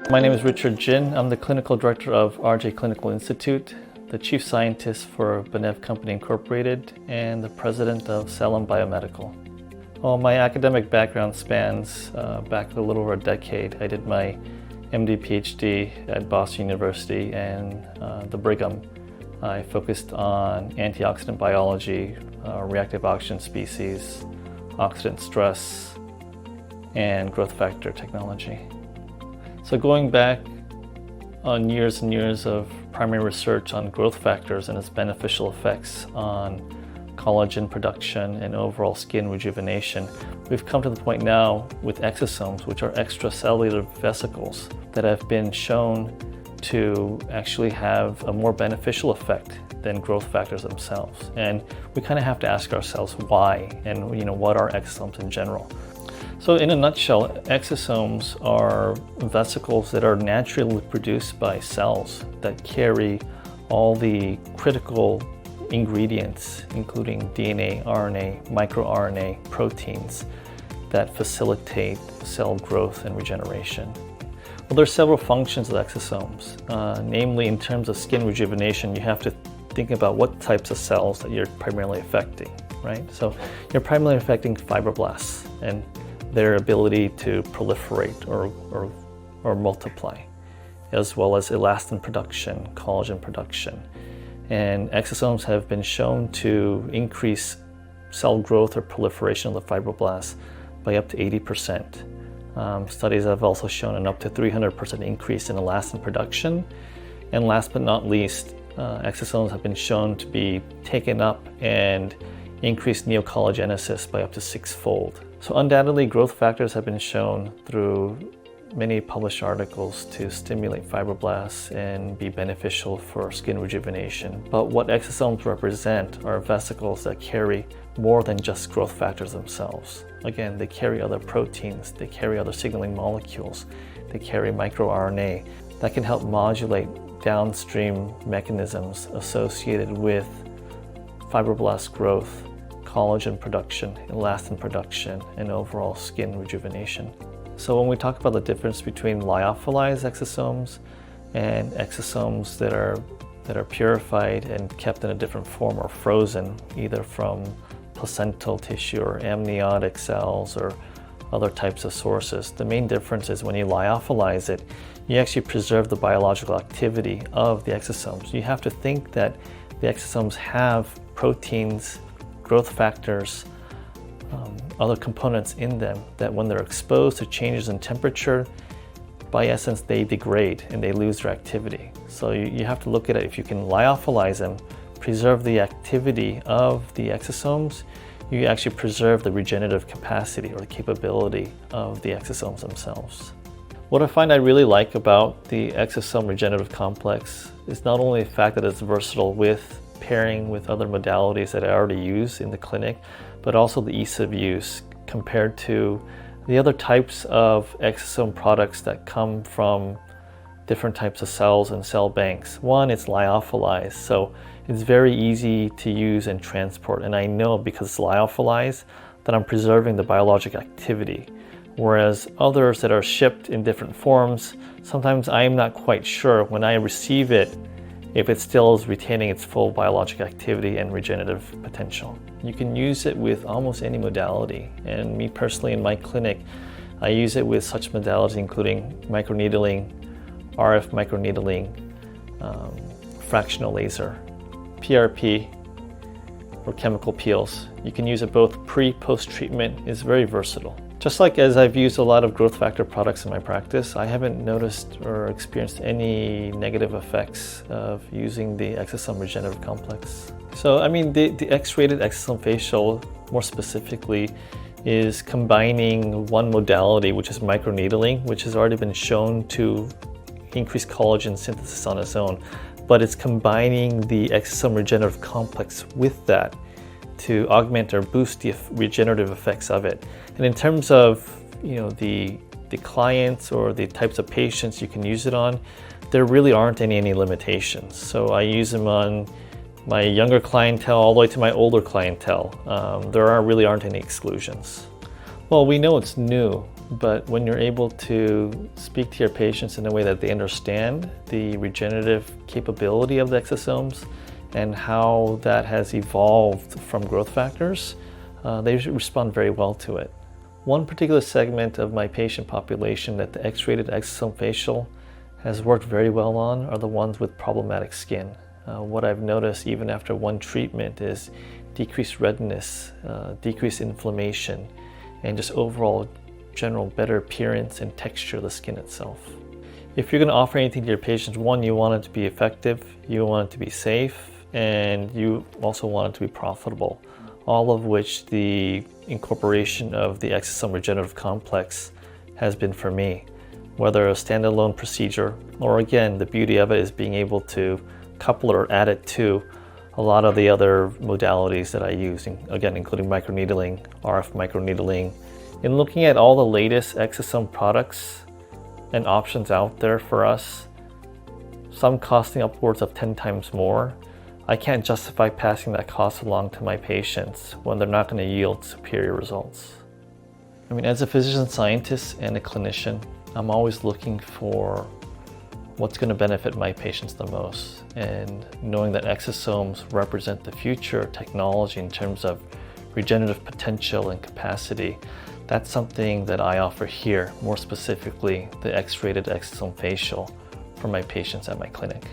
My name is Richard Jin. I'm the Clinical Director of RJ Clinical Institute, the Chief Scientist for Benev Company Incorporated, and the President of Salem Biomedical. Well, my academic background spans back a little over a decade. I did my MD PhD at Boston University and the Brigham. I focused on antioxidant biology, reactive oxygen species, oxidant stress, and growth factor technology. So going back on years and years of primary research on growth factors and its beneficial effects on collagen production and overall skin rejuvenation, we've come to the point now with exosomes, which are extracellular vesicles that have been shown to actually have a more beneficial effect than growth factors themselves. And we kind of have to ask ourselves why, and what are exosomes in general. So in a nutshell, exosomes are vesicles that are naturally produced by cells that carry all the critical ingredients, including DNA, RNA, microRNA, proteins that facilitate cell growth and regeneration. Well, there are several functions of exosomes. Namely, in terms of skin rejuvenation, you have to think about what types of cells that you're primarily affecting, right? So you're primarily affecting fibroblasts and their ability to proliferate or multiply, as well as elastin production, collagen production. And exosomes have been shown to increase cell growth or proliferation of the fibroblasts by up to 80%. Studies have also shown an up to 300% increase in elastin production. And last but not least, exosomes have been shown to be taken up and increase neocollagenesis by up to 6-fold. So undoubtedly, growth factors have been shown through many published articles to stimulate fibroblasts and be beneficial for skin rejuvenation. But what exosomes represent are vesicles that carry more than just growth factors themselves. Again, they carry other proteins, they carry other signaling molecules, they carry microRNA that can help modulate downstream mechanisms associated with fibroblast growth, collagen production, elastin production, and overall skin rejuvenation. So when we talk about the difference between lyophilized exosomes and exosomes that are purified and kept in a different form or frozen, either from placental tissue or amniotic cells or other types of sources, the main difference is when you lyophilize it, you actually preserve the biological activity of the exosomes. You have to think that the exosomes have proteins, growth factors, other components in them that when they're exposed to changes in temperature, by essence, they degrade and they lose their activity. So you have to look at it, if you can lyophilize them, preserve the activity of the exosomes, you actually preserve the regenerative capacity or the capability of the exosomes themselves. What I find I really like about the exosome regenerative complex is not only the fact that it's versatile with pairing with other modalities that I already use in the clinic, but also the ease of use compared to the other types of exosome products that come from different types of cells and cell banks. One, it's lyophilized, so it's very easy to use and transport, and I know because it's lyophilized that I'm preserving the biologic activity. Whereas others that are shipped in different forms, sometimes I'm not quite sure when I receive it if it still is retaining its full biologic activity and regenerative potential. You can use it with almost any modality, and me personally in my clinic, I use it with such modalities including microneedling, RF microneedling, fractional laser, PRP, or chemical peels. You can use it both pre-post treatment. It's very versatile. Just like as I've used a lot of growth factor products in my practice, I haven't noticed or experienced any negative effects of using the exosome regenerative complex. So, the X-rated exosome facial, more specifically, is combining one modality, which is microneedling, which has already been shown to increase collagen synthesis on its own, but it's combining the exosome regenerative complex with that to augment or boost the regenerative effects of it. And in terms of the clients or the types of patients you can use it on, there really aren't any limitations. So I use them on my younger clientele all the way to my older clientele. There really aren't any exclusions. Well, we know it's new, but when you're able to speak to your patients in a way that they understand the regenerative capability of the exosomes and how that has evolved from growth factors, they respond very well to it. One particular segment of my patient population that the X-rated exosome facial has worked very well on are the ones with problematic skin. What I've noticed even after one treatment is decreased redness, decreased inflammation, and just overall general better appearance and texture of the skin itself. If you're going to offer anything to your patients, one, you want it to be effective, you want it to be safe, and you also want it to be profitable, all of which the incorporation of the exosome regenerative complex has been for me. Whether a standalone procedure, or again, the beauty of it is being able to couple or add it to a lot of the other modalities that I use, again, including microneedling, RF microneedling. In looking at all the latest exosome products and options out there for us, some costing upwards of 10 times more, I can't justify passing that cost along to my patients when they're not going to yield superior results. I mean, as a physician scientist and a clinician, I'm always looking for what's going to benefit my patients the most. And knowing that exosomes represent the future of technology in terms of regenerative potential and capacity, that's something that I offer here, more specifically the X-rated exosome facial for my patients at my clinic.